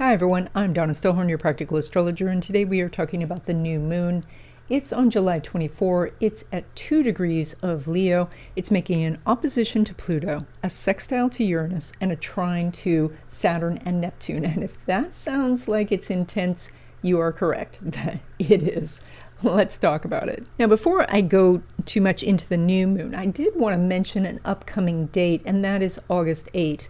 Hi everyone, I'm Donna Stellhorn, your practical astrologer, and today we are talking about the new moon. It's on July 24. It's at 2 degrees of Leo. It's making an opposition to Pluto, a sextile to Uranus, and a trine to Saturn and Neptune. And if that sounds like it's intense, you are correct. It is. Let's talk about it. Now, before I go too much into the new moon, I did want to mention an upcoming date, and that is August 8th.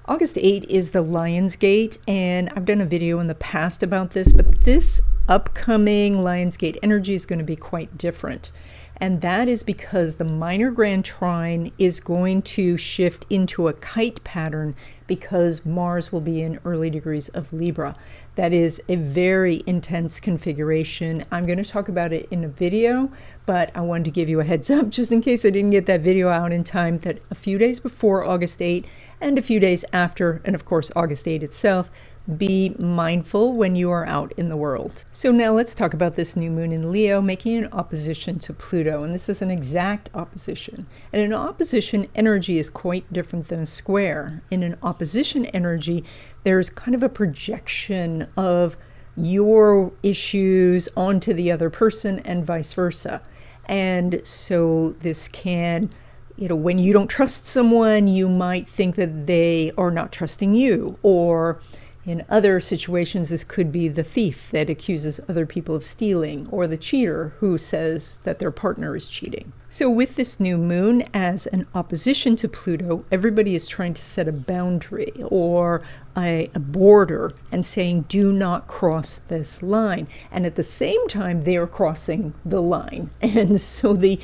August 8 is the Lion's Gate, and I've done a video in the past about this, but this upcoming Lion's Gate energy is going to be quite different. And that is because the minor grand trine is going to shift into a kite pattern because Mars will be in early degrees of Libra. That is a very intense configuration. I'm going to talk about it in a video, but I wanted to give you a heads up just in case I didn't get that video out in time, that a few days before August 8 and a few days after, and of course August 8 itself, be mindful when you are out in the world. So now let's talk about this new moon in Leo making an opposition to Pluto, and this is an exact opposition. And an opposition energy is quite different than a square. In an opposition energy, there's kind of a projection of your issues onto the other person and vice versa. And so this can, when you don't trust someone, you might think that they are not trusting you, or in other situations, this could be the thief that accuses other people of stealing, or the cheater who says that their partner is cheating. So with this new moon as an opposition to Pluto, everybody is trying to set a boundary or a border and saying, do not cross this line. And at the same time, they are crossing the line. And so the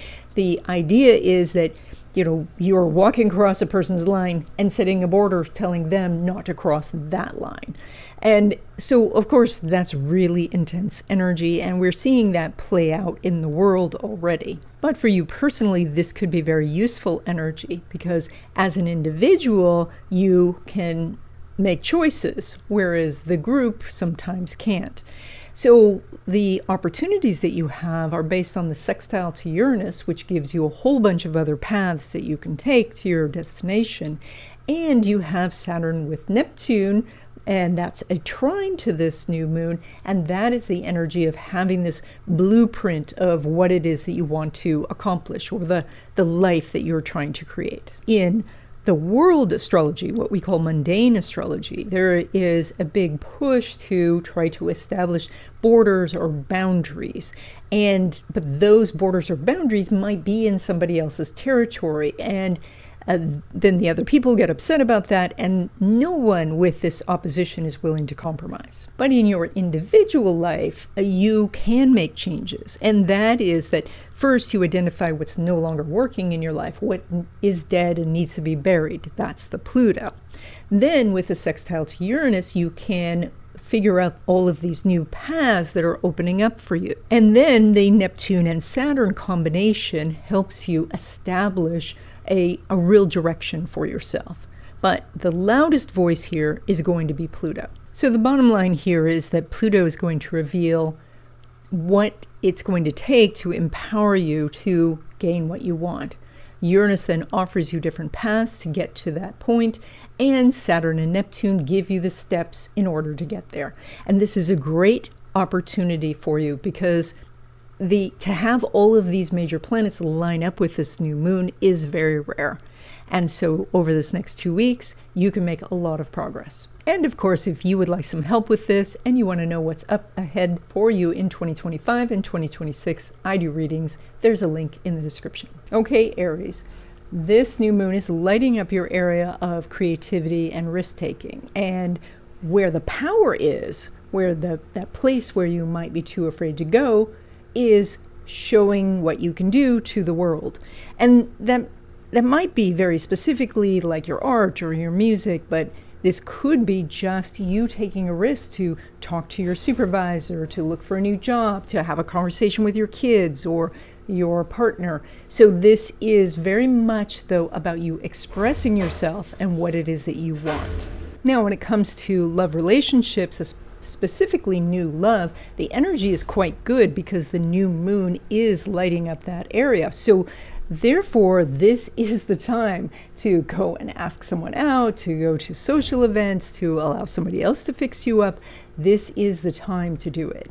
idea is that you're walking across a person's line and setting a border telling them not to cross that line. And so, of course, that's really intense energy, and we're seeing that play out in the world already. But for you personally, this could be very useful energy because as an individual, you can make choices, whereas the group sometimes can't. So the opportunities that you have are based on the sextile to Uranus, which gives you a whole bunch of other paths that you can take to your destination. And you have Saturn with Neptune, and that's a trine to this new moon. And that is the energy of having this blueprint of what it is that you want to accomplish, or the life that you're trying to create. In the world astrology, what we call mundane astrology, there is a big push to try to establish borders or boundaries. But those borders or boundaries might be in somebody else's territory. And then the other people get upset about that, and no one with this opposition is willing to compromise. But in your individual life, you can make changes. And that is that first you identify what's no longer working in your life, what is dead and needs to be buried. That's the Pluto. Then with the sextile to Uranus, you can figure out all of these new paths that are opening up for you. And then the Neptune and Saturn combination helps you establish a real direction for yourself. But the loudest voice here is going to be Pluto. So the bottom line here is that Pluto is going to reveal what it's going to take to empower you to gain what you want. Uranus then offers you different paths to get to that point, and Saturn and Neptune give you the steps in order to get there. And this is a great opportunity for you because to have all of these major planets line up with this new moon is very rare. And so over this next 2 weeks, you can make a lot of progress. And of course, if you would like some help with this and you want to know what's up ahead for you in 2025 and 2026, I do readings. There's a link in the description. Okay, Aries, this new moon is lighting up your area of creativity and risk-taking. And where the power is, where that place where you might be too afraid to go, is showing what you can do to the world. And that might be very specifically like your art or your music, but this could be just you taking a risk to talk to your supervisor, to look for a new job, to have a conversation with your kids or your partner. So this is very much, though, about you expressing yourself and what it is that you want. Now, when it comes to love relationships, specifically new love, the energy is quite good because the new moon is lighting up that area. So Therefore, this is the time to go and ask someone out, to go to social events, to allow somebody else to fix you up. This is the time to do it.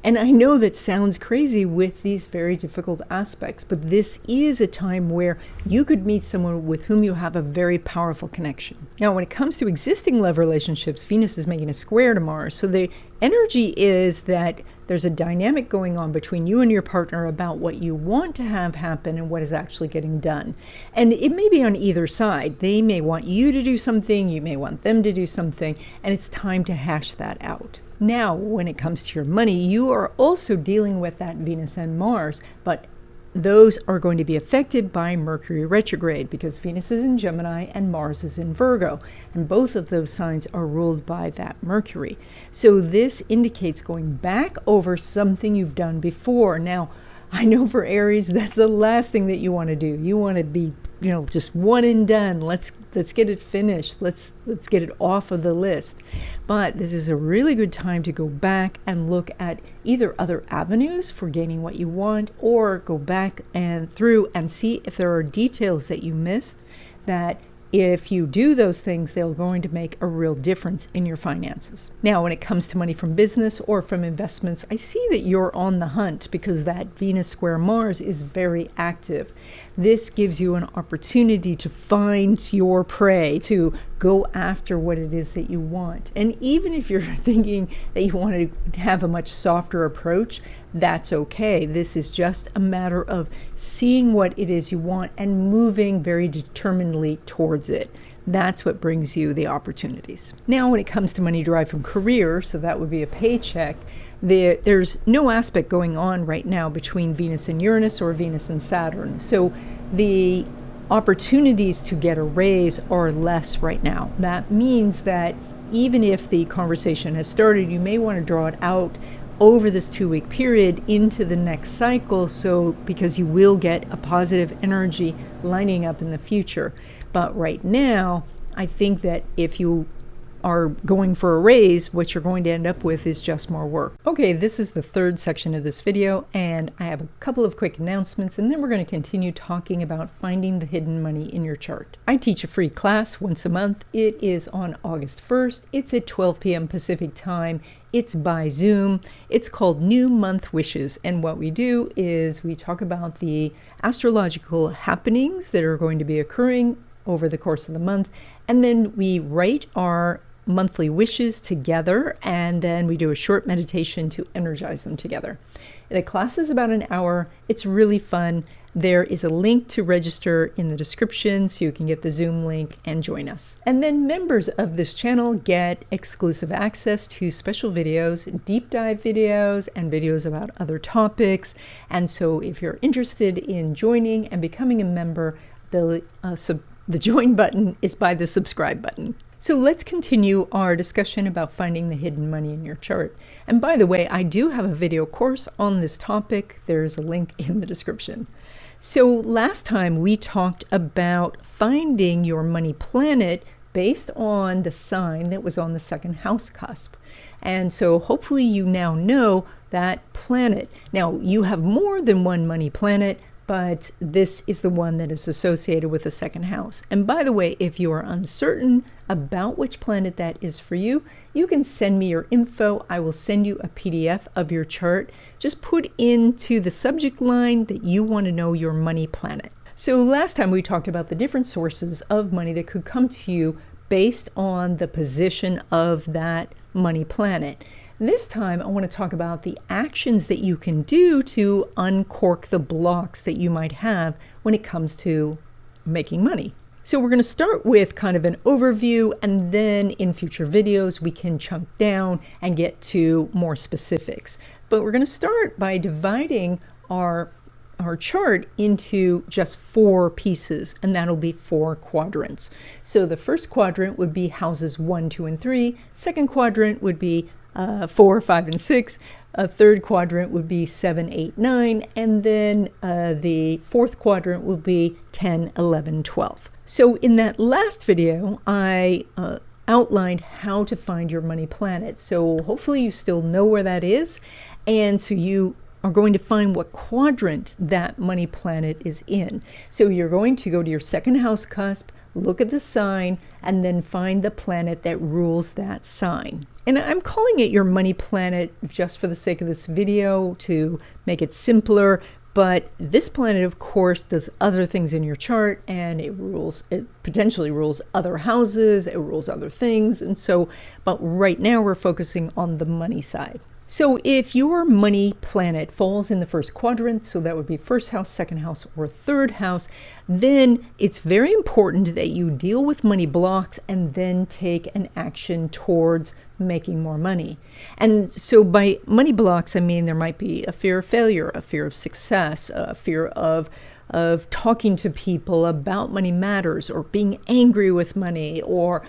And I know that sounds crazy with these very difficult aspects, but this is a time where you could meet someone with whom you have a very powerful connection. Now, when it comes to existing love relationships, Venus is making a square to Mars. So the energy is that there's a dynamic going on between you and your partner about what you want to have happen and what is actually getting done. And it may be on either side. They may want you to do something, you may want them to do something, and it's time to hash that out. Now, when it comes to your money, you are also dealing with that Venus and Mars, but those are going to be affected by Mercury retrograde because Venus is in Gemini and Mars is in Virgo, and both of those signs are ruled by that Mercury. So this indicates going back over something you've done before. Now, I know for Aries, that's the last thing that you want to do. You want to be, just one and done. Let's get it finished. Let's get it off of the list. But this is a really good time to go back and look at either other avenues for gaining what you want, or go back and through and see if there are details that you missed that if you do those things, they're going to make a real difference in your finances. Now, when it comes to money from business or from investments, I see that you're on the hunt because that Venus square Mars is very active. This gives you an opportunity to find your prey, to go after what it is that you want. And even if you're thinking that you want to have a much softer approach, that's okay. This is just a matter of seeing what it is you want and moving very determinedly towards it. That's what brings you the opportunities. Now, when it comes to money derived from career, so that would be a paycheck, there's no aspect going on right now between Venus and Uranus or Venus and Saturn. So the opportunities to get a raise are less right now. That means that even if the conversation has started, you may want to draw it out over this 2-week period into the next cycle, so because you will get a positive energy lining up in the future. But right now, I think that if you are going for a raise, what you're going to end up with is just more work. Okay, this is the third section of this video, and I have a couple of quick announcements, and then we're going to continue talking about finding the hidden money in your chart. I teach a free class once a month. It is on August 1st. It's at 12 p.m. Pacific time. It's by Zoom. It's called New Month Wishes, and what we do is we talk about the astrological happenings that are going to be occurring over the course of the month, and then we write our monthly wishes together, and then we do a short meditation to energize them together. The class is about an hour. It's really fun. There is a link to register in the description so you can get the Zoom link and join us. And then members of this channel get exclusive access to special videos, deep dive videos, and videos about other topics. And so if you're interested in joining and becoming a member, the join button is by the subscribe button. So let's continue our discussion about finding the hidden money in your chart. And by the way, I do have a video course on this topic. There's a link in the description. So last time we talked about finding your money planet based on the sign that was on the second house cusp. And so hopefully you now know that planet. Now, you have more than one money planet, but this is the one that is associated with the second house. And by the way, if you are uncertain about which planet that is for you, you can send me your info. I will send you a PDF of your chart. Just put into the subject line that you want to know your money planet. So last time we talked about the different sources of money that could come to you based on the position of that money planet. This time, I want to talk about the actions that you can do to uncork the blocks that you might have when it comes to making money. So we're going to start with kind of an overview, and then in future videos, we can chunk down and get to more specifics. But we're going to start by dividing our chart into just 4 pieces, and that'll be 4 quadrants. So the first quadrant would be houses 1, 2, and 3. Second quadrant would be 4, 5, and 6. A third quadrant would be 7, 8, 9. And then the fourth quadrant would be 10, 11, 12. So in that last video, I outlined how to find your money planet. So hopefully you still know where that is. And so you are going to find what quadrant that money planet is in. So you're going to go to your second house cusp, look at the sign, and then find the planet that rules that sign. And I'm calling it your money planet just for the sake of this video to make it simpler. But this planet, of course, does other things in your chart, and it potentially rules other houses, it rules other things. And so, but right now we're focusing on the money side. So if your money planet falls in the first quadrant, so that would be first house, second house, or third house, then it's very important that you deal with money blocks and then take an action towards making more money. And so by money blocks, I mean there might be a fear of failure, a fear of success, a fear of talking to people about money matters, or being angry with money, or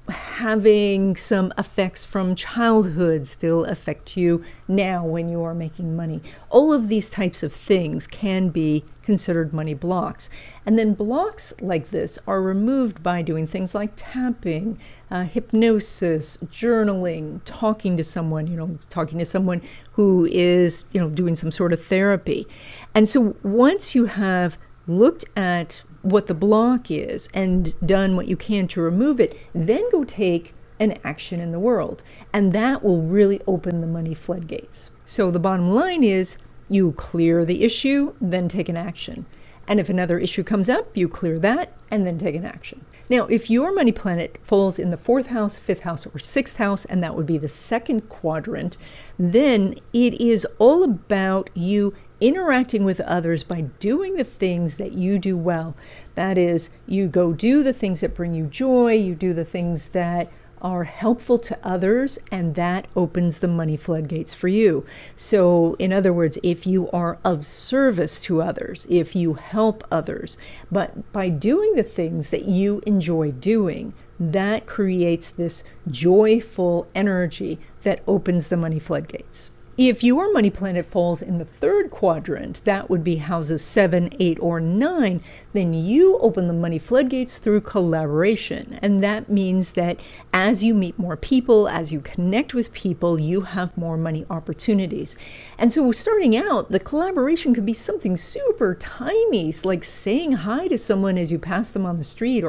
having some effects from childhood still affect you now when you are making money. All of these types of things can be considered money blocks. And then blocks like this are removed by doing things like tapping, hypnosis, journaling, talking to someone who is, doing some sort of therapy. And so once you have looked at what the block is and done what you can to remove it, then go take an action in the world. And that will really open the money floodgates. So the bottom line is you clear the issue, then take an action. And if another issue comes up, you clear that and then take an action. Now, if your money planet falls in the fourth house, fifth house, or sixth house, and that would be the second quadrant, then it is all about you interacting with others by doing the things that you do well. That is, you go do the things that bring you joy, you do the things that are helpful to others, and that opens the money floodgates for you. So in other words, if you are of service to others, if you help others, but by doing the things that you enjoy doing, that creates this joyful energy that opens the money floodgates. If your money planet falls in the third quadrant, that would be houses 7, 8, or 9, then you open the money floodgates through collaboration. And that means that as you meet more people, as you connect with people, you have more money opportunities. And so starting out, the collaboration could be something super tiny, like saying hi to someone as you pass them on the street,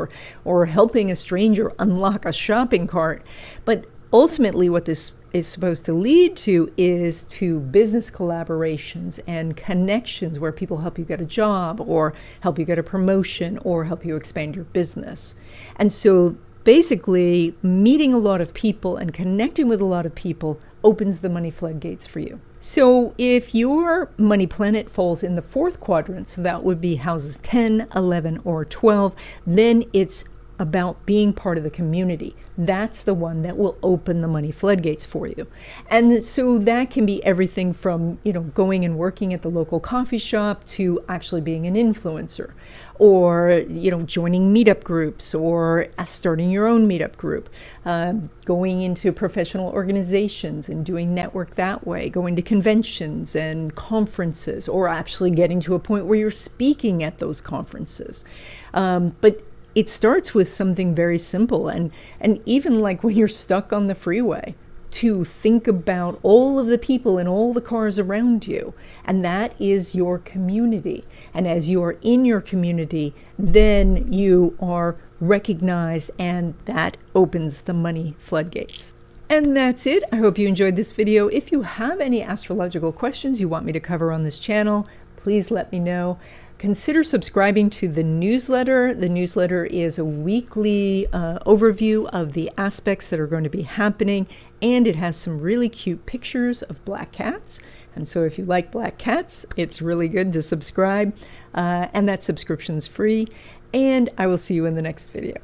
or helping a stranger unlock a shopping cart. But ultimately, what this is supposed to lead to is to business collaborations and connections where people help you get a job, or help you get a promotion, or help you expand your business. And so basically, meeting a lot of people and connecting with a lot of people opens the money floodgates for you. So if your money planet falls in the fourth quadrant, so that would be houses 10, 11, or 12, then it's about being part of the community. That's the one that will open the money floodgates for you. And so that can be everything from, going and working at the local coffee shop to actually being an influencer, or, joining meetup groups, or starting your own meetup group, going into professional organizations and doing network that way, going to conventions and conferences, or actually getting to a point where you're speaking at those conferences. But it starts with something very simple, and even like when you're stuck on the freeway, to think about all of the people in all the cars around you, and that is your community. And as you are in your community, then you are recognized, and that opens the money floodgates. And that's it. I hope you enjoyed this video. If you have any astrological questions you want me to cover on this channel, please let me know. Consider subscribing to the newsletter. The newsletter is a weekly overview of the aspects that are going to be happening, and it has some really cute pictures of black cats. And so if you like black cats, it's really good to subscribe, and that subscription's free. And I will see you in the next video.